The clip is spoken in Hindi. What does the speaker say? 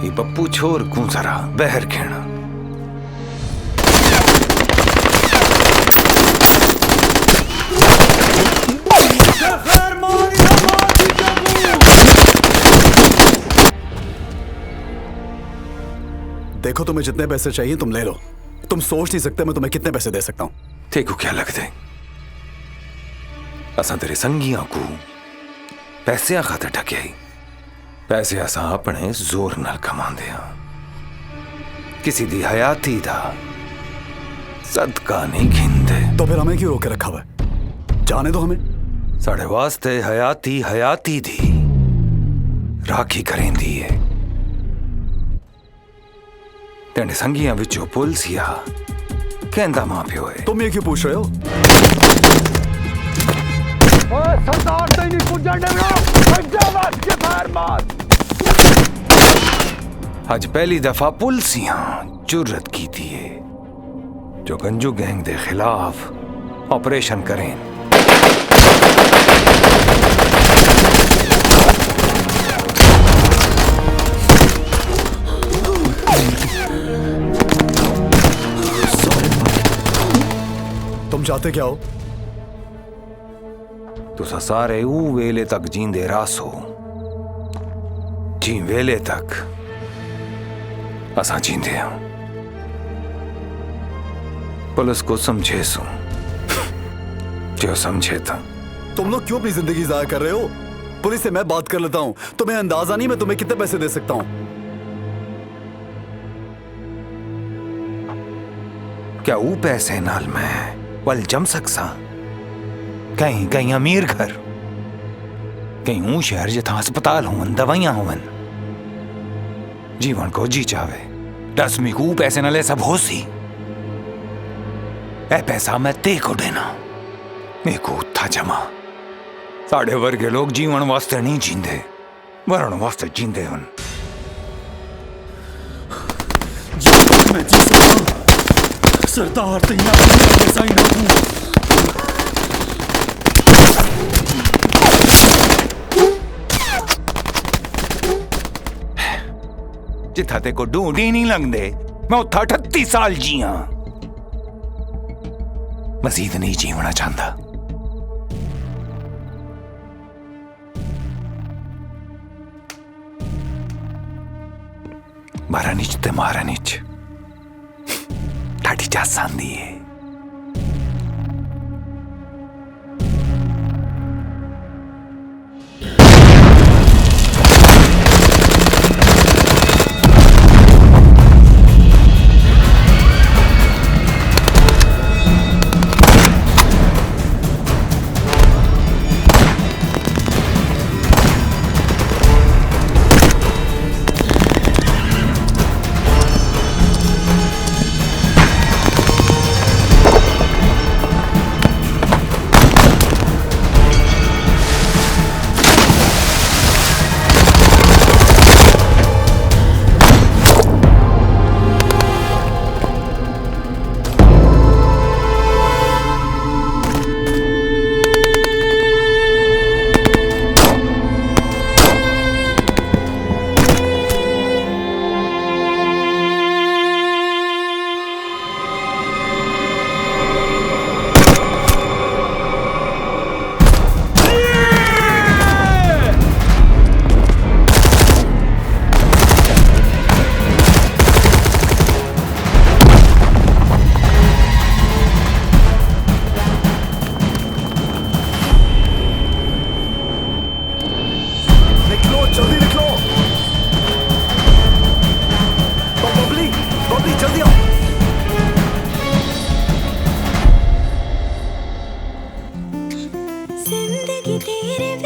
ये पप्पू छोर कू जरा बहर खेना। देखो तुम्हें जितने पैसे चाहिए तुम ले लो। तुम सोच नहीं सकते मैं तुम्हें कितने पैसे दे सकता हूं। देखो क्या लगते असा तेरे संगियां को पैसे खातर ठके पैसे असा अपने जोर नाल कमांदे हां। किसी दी हयाती दा सदका नहीं खिंदे। तो फिर हमें क्यों रोके रखा हुआ है? जाने दो हमें। साढ़े वास्ते हयाती हयाती दी राखी करेंदी है। तेरे संगियां विचों पुलसिया कहंदा मां प्यो है। तुम ये क्यों पूछ रहे हो? सरदार से नहीं पूछने के फायर मार। आज पहली दफा पुलसियां जुर्रत की थी जो गंजू गैंग के खिलाफ ऑपरेशन करें। तुम चाहते क्या हो? तुसा सारे ऊ वेले तक जींदे रासो जी वेले तक असा जींदे हैं। पुलिस को समझे सो जो समझे था। तुम लोग क्यों अपनी जिंदगी जाया कर रहे हो? पुलिस से मैं बात कर लेता हूं। तुम्हें अंदाजा नहीं मैं तुम्हें कितने पैसे दे सकता हूं। क्या ऊ पैसे नाल मैं वल जम सकसा? कहीं कहीं अमीर घर, कहीं ऊ शहर जिथा अस्पताल होवन दवाइयां होवन। जीवन को जी चावे दसवीं को पैसे नाले सब हो सी। ए पैसा मैं ते को देना मेरे को था जमा। साढ़े वर्गे लोग जीवन वास्ते नहीं जींदे मरण वास्ते जींदे हन। मैं जी सकता सरदार तैयार ही ना हूं। जिथा ते को ढूंढ ही नहीं लगदे मैं उथा 38 साल जिया। मजीद नहीं जीवना चाहता। मारा नीच ते मारा नीच ठाठी चास आंदी है। जल्दी निकलो। बबली बबली जल्दी आओ। जिंदगी तेरे